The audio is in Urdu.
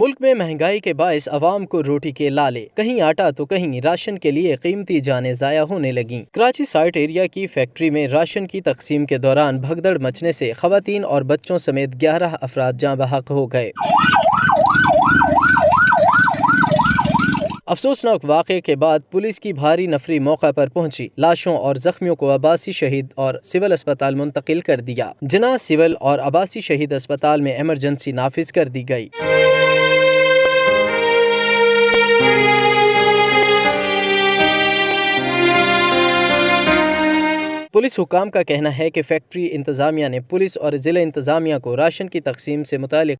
ملک میں مہنگائی کے باعث عوام کو روٹی کے لالے، کہیں آٹا تو کہیں راشن کے لیے قیمتی جانیں ضائع ہونے لگیں۔ کراچی سائٹ ایریا کی فیکٹری میں راشن کی تقسیم کے دوران بھگدڑ مچنے سے خواتین اور بچوں سمیت 11 افراد جاں بحق ہو گئے۔ افسوسناک واقعے کے بعد پولیس کی بھاری نفری موقع پر پہنچی، لاشوں اور زخمیوں کو عباسی شہید اور سول اسپتال منتقل کر دیا۔ جناح سول اور عباسی شہید اسپتال میں ایمرجنسی نافذ کر دی گئی۔ پولیس حکام کا کہنا ہے کہ فیکٹری انتظامیہ نے پولیس اور ضلع انتظامیہ کو راشن کی تقسیم سے متعلق